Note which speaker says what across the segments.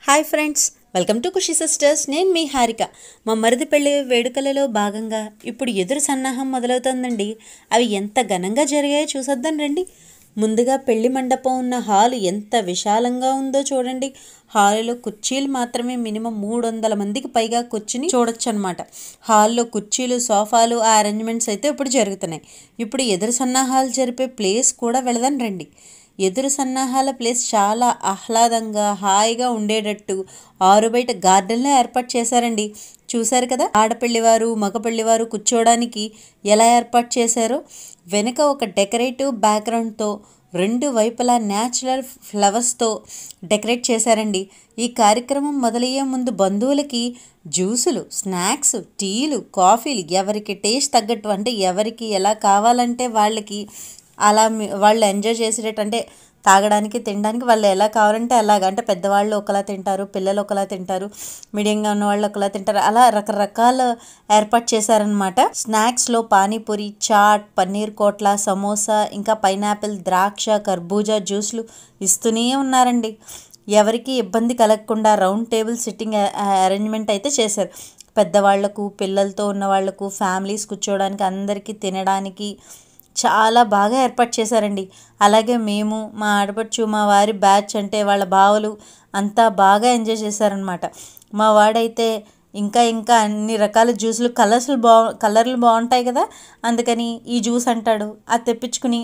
Speaker 1: Hi friends, welcome to Khushi sisters. నేను మీ హారిక. మా మరిది పెళ్లి వేడుకలలో భాగంగా ఇప్పుడు ఎదురు సన్నాహం మొదలవుతుందండి. అవి ఎంత ఘనంగా జరిగాయో చూసొద్దాం రండి. ముందుగా పెళ్లి మండపం ఉన్న హాలు ఎంత విశాలంగా ఉందో చూడండి. హాలులో కుర్చీలు మాత్రమే మినిమం 300 మందికి పైగా కూర్చుని చూడొచ్చు అనమాట. హాల్లో కుర్చీలు, సోఫాలు, ఆ అరేంజ్మెంట్స్ అయితే ఇప్పుడు జరుగుతున్నాయి. ఇప్పుడు ఎదురు సన్నాహాలు జరిపే ప్లేస్ కూడా వెళదాం రండి. ఎదురు సన్నాహాల ప్లేస్ చాలా ఆహ్లాదంగా, హాయిగా ఉండేటట్టు ఆరుబయట గార్డెన్లో ఏర్పాటు చేశారండి. చూశారు కదా, ఆడపెళ్లివారు మగపెళ్లివారు కూర్చోవడానికి ఎలా ఏర్పాటు చేశారో. వెనుక ఒక డెకరేటివ్ బ్యాక్గ్రౌండ్తో రెండు వైపులా న్యాచురల్ ఫ్లవర్స్తో డెకరేట్ చేశారండి. ఈ కార్యక్రమం మొదలయ్యే ముందు బంధువులకి జ్యూసులు, స్నాక్స్, టీలు, కాఫీలు ఎవరికి టేస్ట్ తగ్గట్టు, అంటే ఎవరికి ఎలా కావాలంటే వాళ్ళకి అలా వాళ్ళు ఎంజాయ్ చేసేటట్టు, అంటే తాగడానికి తినడానికి వాళ్ళు ఎలా కావాలంటే అలాగ. అంటే పెద్దవాళ్ళు ఒకలా తింటారు, పిల్లలు ఒకలా తింటారు, మీడియంగా ఉన్న వాళ్ళు ఒకలా తింటారు, అలా రకరకాల ఏర్పాటు చేశారనమాట. స్నాక్స్లో పానీపూరి, చాట్, పన్నీర్ కోట్ల, సమోసా, ఇంకా పైనాపిల్, ద్రాక్ష, కర్బూజా జ్యూస్లు ఇస్తూనే ఉన్నారండి. ఎవరికి ఇబ్బంది కలగకుండా రౌండ్ టేబుల్ సిట్టింగ్ అరేంజ్మెంట్ అయితే చేశారు. పెద్దవాళ్లకు, పిల్లలతో ఉన్న వాళ్లకు, ఫ్యామిలీస్ కూర్చోవడానికి, అందరికీ తినడానికి చాలా బాగా ఏర్పాటు చేశారండి. అలాగే మేము, మా ఆడపడుచు, మా వారి బ్యాచ్, అంటే వాళ్ళ బావలు అంతా బాగా ఎంజాయ్ చేశారనమాట. మా వాడైతే ఇంకా అన్ని రకాల జ్యూసులు, కలర్లు బాగుంటాయి కదా, అందుకని ఈ జ్యూస్ అంటాడు, అది తెప్పించుకుని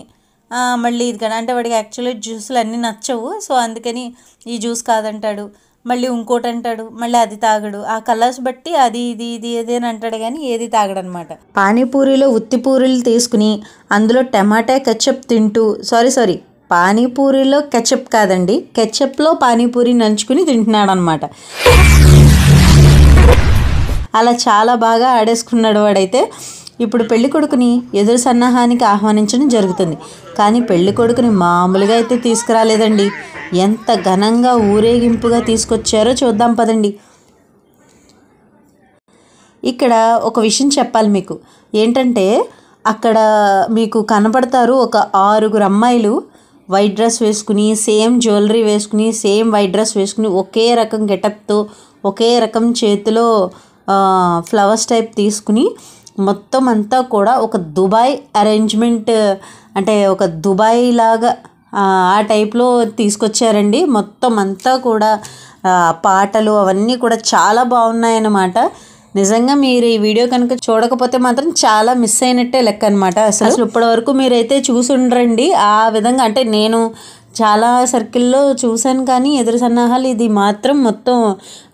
Speaker 1: మళ్ళీ ఇది కదా, అంటే వాడికి యాక్చువల్లీ జ్యూసులు అన్నీ నచ్చవు, సో అందుకని ఈ జ్యూస్ కాదంటాడు, మళ్ళీ ఇంకోటి అంటాడు, మళ్ళీ అది తాగడు. ఆ కలర్స్ బట్టి అది ఇది అని అంటాడు, కానీ ఏది తాగడనమాట. పానీపూరిలో ఉత్తిపూరీలు తీసుకుని అందులో టమాటా కెచప్ తింటూ, సారీ పానీపూరిలో కెచప్ కాదండి, కెచప్లో పానీపూరి నంచుకుని తింటున్నాడు అనమాట. అలా చాలా బాగా ఆడేసుకున్నాడు వాడైతే. ఇప్పుడు పెళ్లి కొడుకుని ఎదురు సన్నాహానికి ఆహ్వానించడం జరుగుతుంది. కానీ పెళ్లి కొడుకుని మామూలుగా అయితే తీసుకురాలేదండి. ఎంత ఘనంగా ఊరేగింపుగా తీసుకొచ్చారో చూద్దాం పదండి. ఇక్కడ ఒక విషయం చెప్పాలి మీకు. ఏంటంటే అక్కడ మీకు కనపడతారు ఒక 6 అమ్మాయిలు వైట్ డ్రెస్ వేసుకుని, సేమ్ జ్యువెలరీ వేసుకుని, సేమ్ వైట్ డ్రెస్ వేసుకుని, ఒకే రకం గెటప్తో, ఒకే రకం చేతిలో ఫ్లవర్స్ టైప్ తీసుకుని, మొత్తం అంతా కూడా ఒక దుబాయ్ అరేంజ్మెంట్, అంటే ఒక దుబాయ్ లాగా ఆ టైప్లో తీసుకొచ్చారండి. మొత్తం అంతా కూడా పాటలు అవన్నీ కూడా చాలా బాగున్నాయన్నమాట. నిజంగా మీరు ఈ వీడియో కనుక చూడకపోతే మాత్రం చాలా మిస్ అయినట్టే లెక్క అనమాట. అసలు ఇప్పటి వరకు మీరైతే చూసి ఉండరండి ఆ విధంగా. అంటే నేను చాలా సర్కిల్లో చూశాను, కానీ ఎదురు సన్నాహాలు ఇది మాత్రం మొత్తం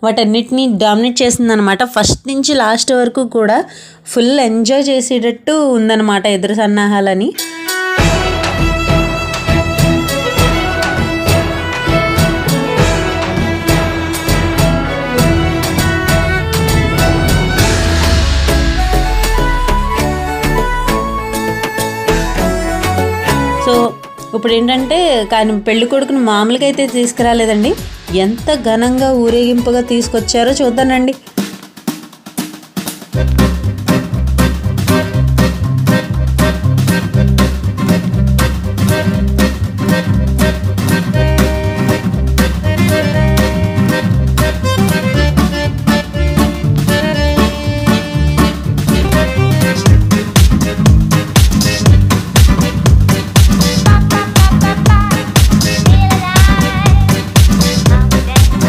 Speaker 1: వాటన్నిటినీ డామినేట్ చేసిందనమాట. ఫస్ట్ నుంచి లాస్ట్ వరకు కూడా ఫుల్ ఎంజాయ్ చేసేటట్టు ఉందన్నమాట ఎదురు సన్నాహాలని. సో ఇప్పుడు ఏంటంటే, కానీ పెళ్లి కొడుకుని మామూలుగా అయితే తీసుకురాలేదండి. ఎంత ఘనంగా ఊరేగింపుగా తీసుకొచ్చారో చూద్దానండి.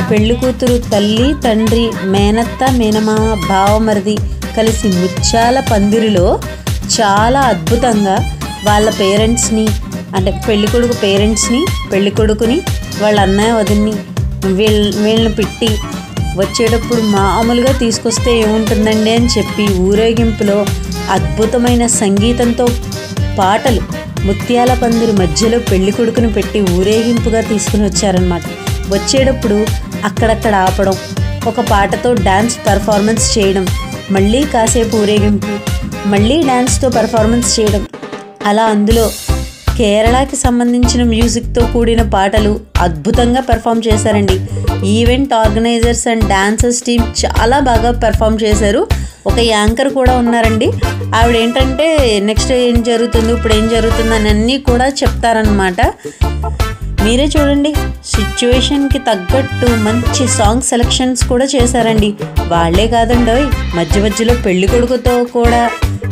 Speaker 1: పెళ్లి కూతురు తల్లి, తండ్రి, మేనత్త, మేనమామ, బావమరిది కలిసి ముత్యాల పందిరిలో చాలా అద్భుతంగా వాళ్ళ పేరెంట్స్ని, అంటే పెళ్లి కొడుకు పేరెంట్స్ని, పెళ్లి కొడుకుని, వాళ్ళ అన్నయ్య వదిన్ని వీళ్ళని పెట్టి వచ్చేటప్పుడు మామూలుగా తీసుకొస్తే ఏముంటుందండి అని చెప్పి ఊరేగింపులో అద్భుతమైన సంగీతంతో పాటలు, ముత్యాల పందిరి మధ్యలో పెళ్లి కొడుకుని పెట్టి ఊరేగింపుగా తీసుకుని వచ్చారనమాట. వచ్చేటప్పుడు అక్కడక్కడ ఆపడం, ఒక పాటతో డ్యాన్స్ పర్ఫార్మెన్స్ చేయడం, మళ్ళీ కాసేపు ఊరేగింపు, మళ్ళీ డ్యాన్స్తో పర్ఫార్మెన్స్ చేయడం, అలా అందులో కేరళకి సంబంధించిన మ్యూజిక్తో కూడిన పాటలు అద్భుతంగా పెర్ఫామ్ చేశారండి. Event organisers and dancers team చాలా బాగా పెర్ఫామ్ చేశారు. ఒక యాంకర్ కూడా ఉన్నారండి. ఆవిడ ఏంటంటే నెక్స్ట్ ఏం జరుగుతుంది, ఇప్పుడు ఏం జరుగుతుంది అని అన్నీ కూడా చెప్తారనమాట. మీరే చూడండి, సిచ్యువేషన్కి తగ్గట్టు మంచి సాంగ్ సెలెక్షన్స్ కూడా చేశారండి. వాళ్ళే కాదండోయ్, మధ్య మధ్యలో పెళ్లి కొడుకుతో కూడా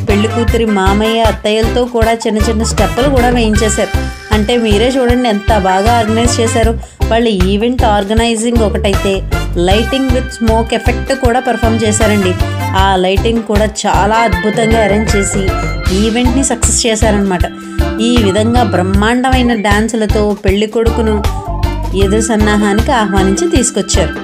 Speaker 1: పెళ్లి కూతురి మామయ్య అత్తయ్యలతో కూడా చిన్న చిన్న స్టెప్పులు కూడా వేయించేశారు. అంటే మీరే చూడండి ఎంత బాగా ఆర్గనైజ్ చేశారు. వాళ్ళ ఈవెంట్ ఆర్గనైజింగ్ ఒకటైతే లైటింగ్ విత్ స్మోక్ ఎఫెక్ట్ కూడా పర్ఫామ్ చేశారండి. ఆ లైటింగ్ కూడా చాలా అద్భుతంగా అరేంజ్ చేసి ఈవెంట్ని సక్సెస్ చేశారనమాట. ఈ విధంగా బ్రహ్మాండమైన డాన్సులతో పెళ్లి కొడుకును ఎదురు సన్నాహానికి ఆహ్వానించి తీసుకొచ్చారు.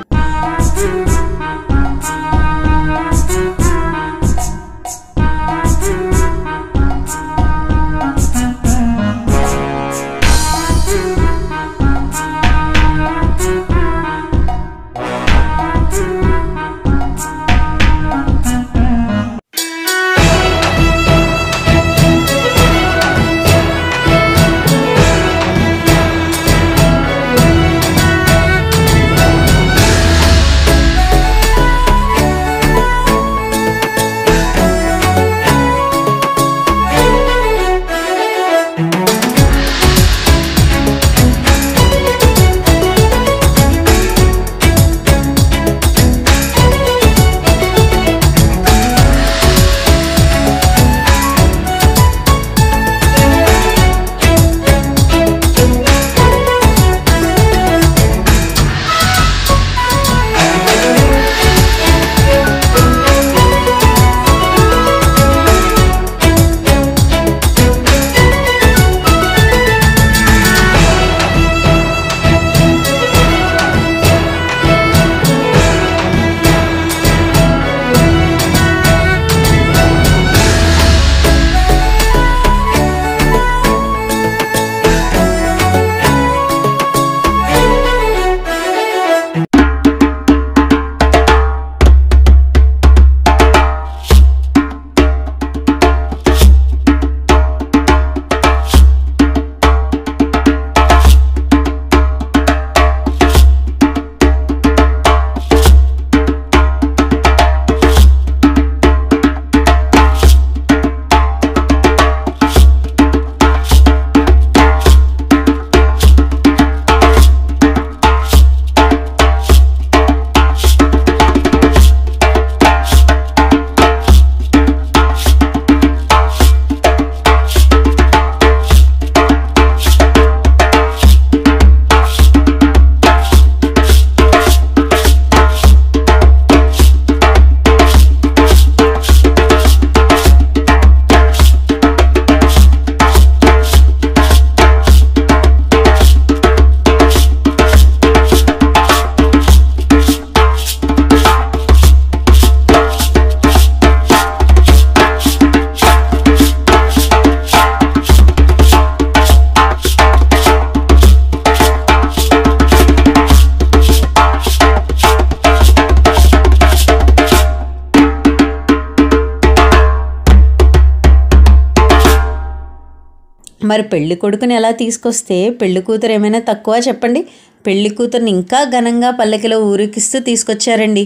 Speaker 1: మరి పెళ్లి కొడుకుని ఎలా తీసుకొస్తే పెళ్లి కూతురు ఏమైనా తక్కువ చెప్పండి? పెళ్లి కూతుర్ని ఇంకా ఘనంగా పల్లకిలో ఊరికిస్తూ తీసుకొచ్చారండి.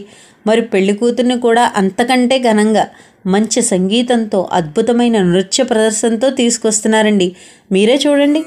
Speaker 1: మరి పెళ్లి కూతుర్ని కూడా అంతకంటే ఘనంగా మంచి సంగీతంతో అద్భుతమైన నృత్య ప్రదర్శనతో తీసుకొస్తున్నారండి. మీరే చూడండి.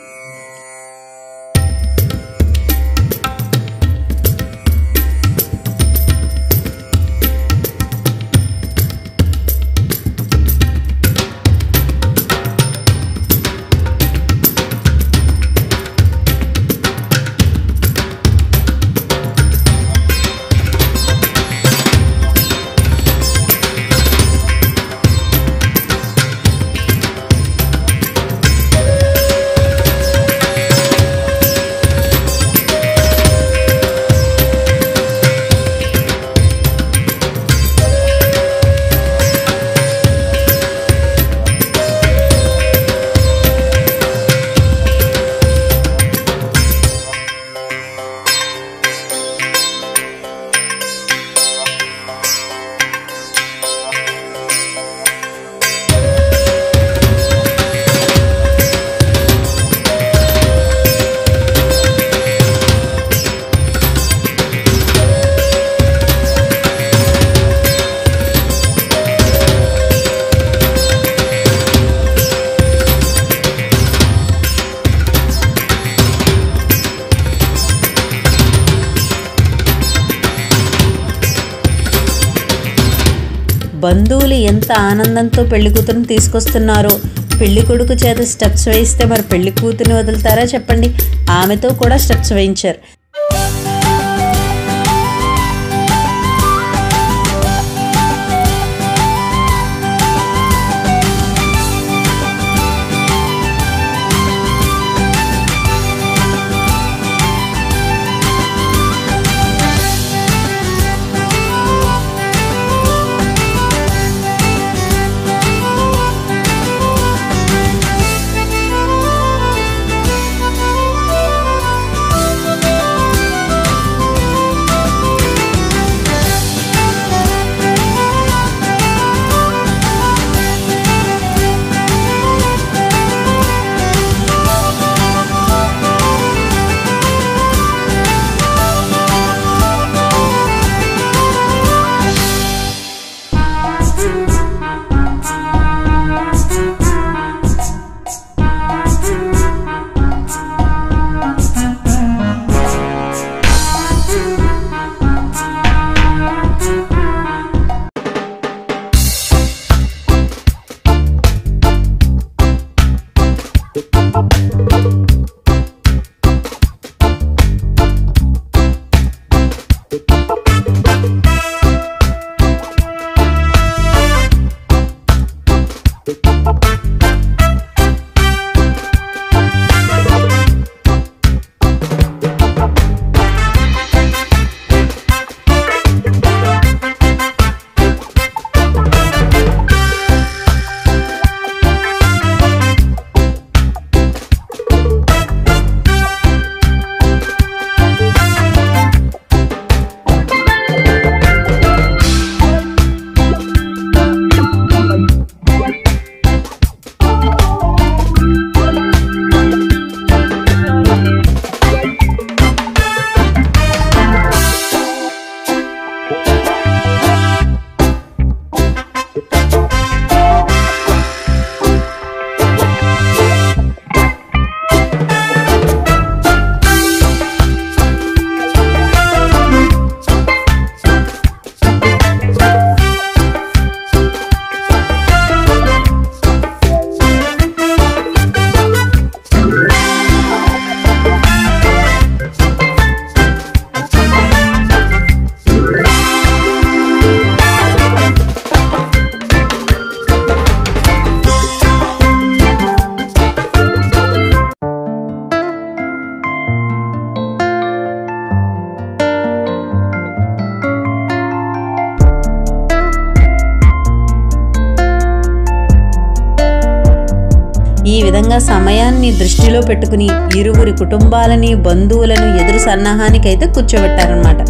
Speaker 1: బంధువులు ఎంత ఆనందంతో పెళ్లి కూతురుని తీసుకొస్తున్నారో. పెళ్లి కొడుకు చేత స్టెప్స్ వేయిస్తే మరి పెళ్లి కూతురుని వదులుతారా చెప్పండి? ఆమెతో కూడా స్టెప్స్ వేయించారు. ఈ విధంగా సమయాన్ని దృష్టిలో పెట్టుకుని ఇరువురి కుటుంబాలని బంధువులను ఎదురు సన్నాహానికైతే కూర్చోబెట్టారన్నమాట.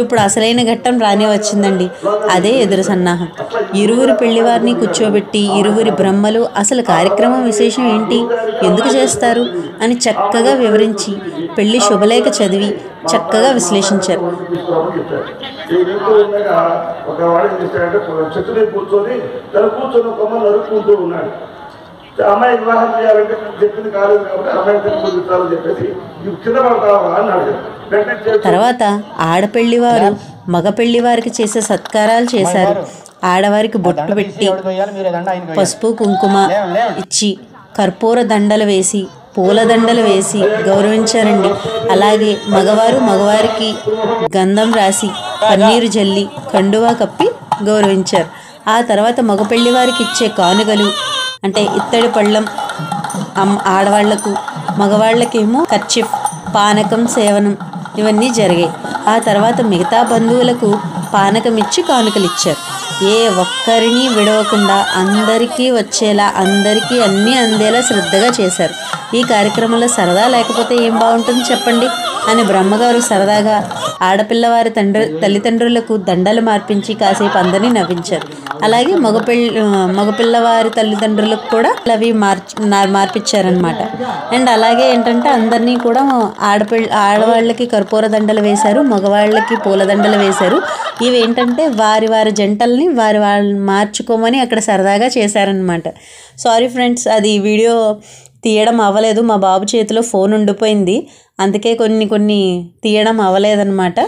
Speaker 1: ఇప్పుడు అసలైన ఘట్టం రానే వచ్చిందండి. అదే ఎదురు సన్నాహం. ఇరువురి పెళ్లివారిని కూర్చోబెట్టి ఇరువురి బ్రహ్మలు అసలు కార్యక్రమం విశేషం ఏంటి, ఎందుకు చేస్తారు అని చక్కగా వివరించి పెళ్లి శుభలేఖ చదివి చక్కగా విశ్లేషించారు.
Speaker 2: అమ్మాయి వివాహం చేయాలంటే చెప్పింది కాలేదు కాబట్టి అమ్మాయి తెలుగు చెప్పేసి కింద పడతావా అన్నాడు.
Speaker 1: తర్వాత ఆడపెళ్లివారు మగ పెళ్లివారికి చేసే సత్కారాలు చేశారు. ఆడవారికి బొట్టు పెట్టి పసుపు కుంకుమ ఇచ్చి కర్పూర దండలు వేసి పూలదండలు వేసి గౌరవించారండి. అలాగే మగవారికి గంధం రాసి పన్నీరు జల్లి కండువా కప్పి గౌరవించారు. ఆ తర్వాత మగ పెళ్లివారికి ఇచ్చే కానుగలు అంటే ఇత్తడి పళ్ళం ఆడవాళ్లకు, మగవాళ్ళకేమో కర్చీఫ్, పానకం సేవనం ఇవన్నీ జరిగాయి. ఆ తర్వాత మిగతా బంధువులకు పానకమిచ్చి కానుకలిచ్చారు. ఏ ఒక్కరిని విడవకుండా అందరికీ వచ్చేలా, అందరికీ అన్నీ అందేలా శ్రద్ధగా చేశారు. ఈ కార్యక్రమంలో సరదా లేకపోతే ఏం బాగుంటుంది చెప్పండి అని బ్రహ్మగారు సరదాగా ఆడపిల్లవారి తల్లిదండ్రులకు దండలు మార్పించి కాసేపు అందరినీ నవ్వించారు. అలాగే మగపిల్లవారి తల్లిదండ్రులకు కూడా అవి మార్పించారనమాట. అండ్ అలాగే ఏంటంటే అందరినీ కూడా ఆడవాళ్ళకి కర్పూర దండలు వేశారు, మగవాళ్ళకి పూలదండలు వేశారు. ఇవి ఏంటంటే వారి జంటల్ని వారు మార్చుకోమని అక్కడ సరదాగా చేశారనమాట. సారీ ఫ్రెండ్స్, అది వీడియో తీయడం అవ్వలేదు. మా బాబు చేతిలో ఫోన్ ఉండిపోయింది, అందుకే కొన్ని తీయడం అవ్వలేదన్నమాట.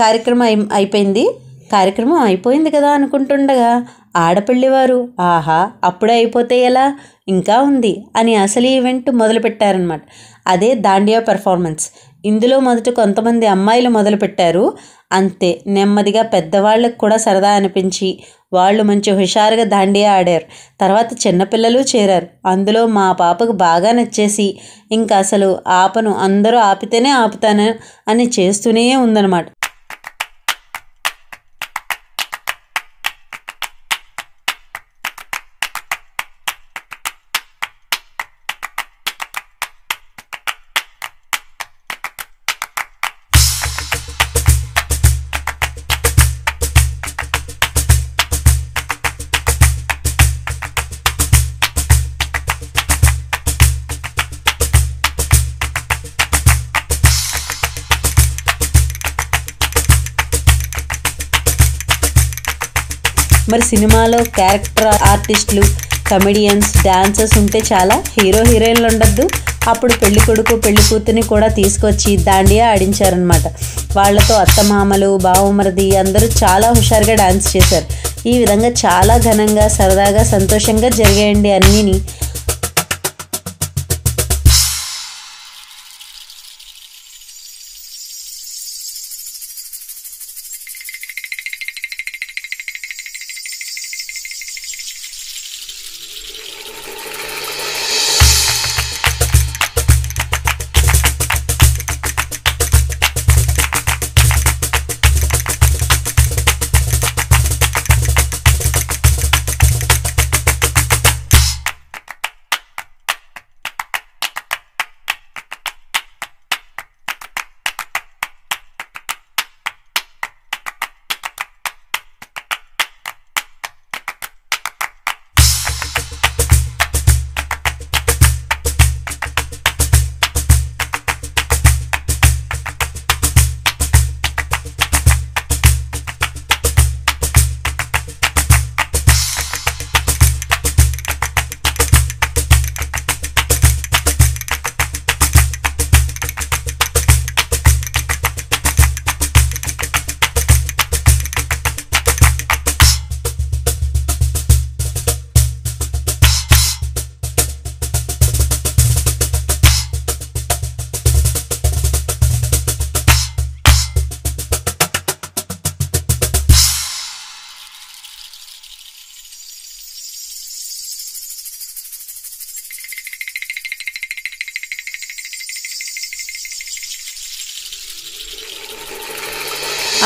Speaker 1: కార్యక్రమం అయిపోయింది కదా అనుకుంటుండగా ఆడపిల్లివారు ఆహా అప్పుడే అయిపోతే ఎలా, ఇంకా ఉంది అని అసలు ఈవెంట్ మొదలుపెట్టారనమాట. అదే దాండియా పెర్ఫార్మెన్స్. ఇందులో మొదట కొంతమంది అమ్మాయిలు మొదలుపెట్టారు. అంతే, నెమ్మదిగా పెద్దవాళ్ళకు కూడా సరదా అనిపించి వాళ్ళు మంచి హుషారుగా దాండియా ఆడారు. తర్వాత చిన్నపిల్లలు చేరారు. అందులో మా పాపకు బాగా నచ్చేసి ఇంకా అసలు ఆపను, అందరూ ఆపితేనే ఆపుతాను అని చేస్తూనే ఉందన్నమాట. మరి సినిమాలో క్యారెక్టర్ ఆర్టిస్టులు, కమెడియన్స్, డాన్సర్స్ ఉంటే చాలా, హీరోయిన్లు ఉండద్దు. అప్పుడు పెళ్లి కొడుకు పెళ్లి కూతురిని కూడా తీసుకొచ్చి దాండియా ఆడించారనమాట. వాళ్లతో అత్తమామలు, బావమరిది అందరూ చాలా హుషారుగా డాన్స్ చేశారు. ఈ విధంగా చాలా ఘనంగా, సరదాగా, సంతోషంగా జరిగాయండి అన్నీని.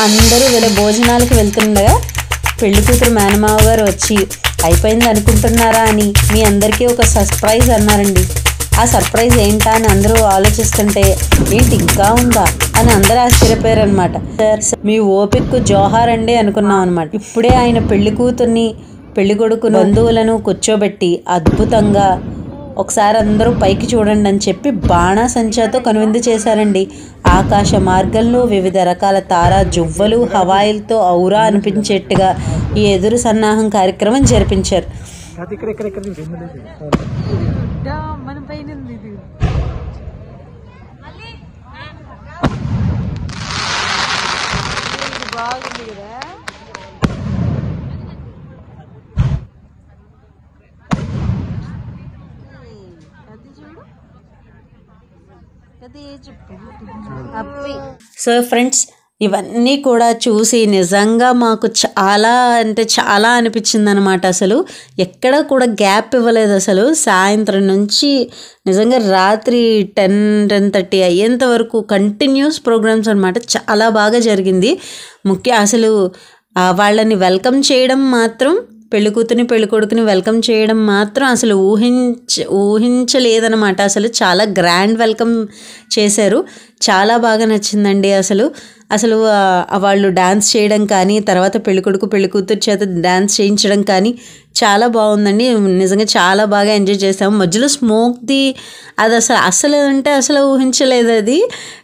Speaker 1: అందరూ వీళ్ళ భోజనాలకు వెళ్తుండగా పెళ్లి కూతురు మేనమావ గారు వచ్చి అయిపోయింది అనుకుంటున్నారా అని మీ అందరికీ ఒక సర్ప్రైజ్ అన్నారండి. ఆ సర్ప్రైజ్ ఏంటా అని అందరూ ఆలోచిస్తుంటే ఏంటి ఇంకా ఉందా అని అందరూ ఆశ్చర్యపోయారనమాట. సార్ మీ ఓపికకు జోహార్ అండి అనుకున్నాం అనమాట. ఇప్పుడే ఆయన పెళ్లి కూతుర్ని పెళ్లి కొడుకు బంధువులను కూర్చోబెట్టి అద్భుతంగా ఒకసారి అందరూ పైకి చూడండి అని చెప్పి బాణాసంచాతో కనువిందు చేశారండి. ఆకాశ మార్గంలో వివిధ రకాల తారా జువ్వలు హవాయిలతో ఔరా అనిపించేట్టుగా ఈ ఎదురు సన్నాహం కార్యక్రమం జరిపించారు. సో ఫ్రెండ్స్, ఇవన్నీ కూడా చూసి నిజంగా మాకు చాలా అంటే చాలా అనిపించింది అనమాట. అసలు ఎక్కడ కూడా గ్యాప్ ఇవ్వలేదు. అసలు సాయంత్రం నుంచి నిజంగా రాత్రి 10-10:30 అయ్యేంత వరకు కంటిన్యూస్ ప్రోగ్రామ్స్ అనమాట. చాలా బాగా జరిగింది. అసలు వాళ్ళని వెల్కమ్ చేయడం మాత్రం, పెళ్ళికూతుని పెళ్ళికొడుకుని వెల్కమ్ చేయడం మాత్రం అసలు ఊహించలేదనమాట. అసలు చాలా గ్రాండ్ వెల్కమ్ చేశారు. చాలా బాగా నచ్చిందండి. అసలు వాళ్ళు డాన్స్ చేయడం కానీ, తర్వాత పెళ్ళికొడుకు పెళ్ళికూతురు చేత డాన్స్ చేయించడం కానీ చాలా బాగుందండి. నిజంగా చాలా బాగా ఎంజాయ్ చేసాము. మధ్యలో స్మోక్ది అది అసలు ఊహించలేదు అది,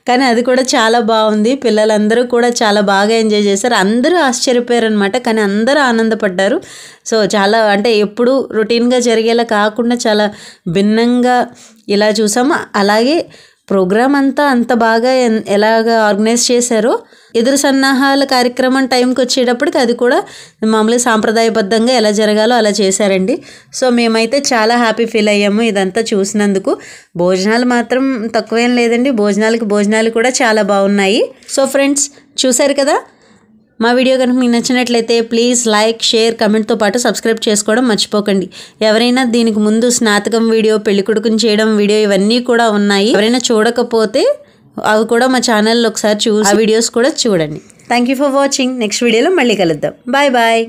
Speaker 1: కానీ అది కూడా చాలా బాగుంది. పిల్లలందరూ కూడా చాలా బాగా ఎంజాయ్ చేశారు. అందరూ ఆశ్చర్యపోయారు అనమాట, కానీ అందరూ ఆనందపడ్డారు. సో చాలా అంటే ఎప్పుడు రొటీన్గా జరిగేలా కాకుండా చాలా భిన్నంగా ఇలా చూసాము. అలాగే ప్రోగ్రామ్ అంత బాగా ఎలాగ ఆర్గనైజ్ చేశారో, ఎదురు సన్నాహాల కార్యక్రమం టైంకి వచ్చేటప్పటికి అది కూడా మామూలుగా సాంప్రదాయబద్ధంగా ఎలా జరగాలో అలా చేశారండి. సో మేమైతే చాలా హ్యాపీ ఫీల్ అయ్యాము ఇదంతా చూసినందుకు. భోజనాలు మాత్రం తక్కువేం లేదండి, భోజనాలు కూడా చాలా బాగున్నాయి. సో ఫ్రెండ్స్, చూశారు కదా, మా వీడియో కనుక మీకు నచ్చినట్లయితే ప్లీజ్ లైక్, షేర్, కమెంట్తో పాటు సబ్స్క్రైబ్ చేసుకోవడం మర్చిపోకండి. ఎవరైనా దీనికి ముందు స్నాతకం వీడియో, పెళ్ళికొడుకుని చేయడం వీడియో ఇవన్నీ కూడా ఉన్నాయి. ఎవరైనా చూడకపోతే అవి కూడా మా ఛానల్లో ఒకసారి చూసి ఆ వీడియోస్ కూడా చూడండి. Thank you for watching. Next వీడియోలో మళ్ళీ కలుద్దాం. Bye bye.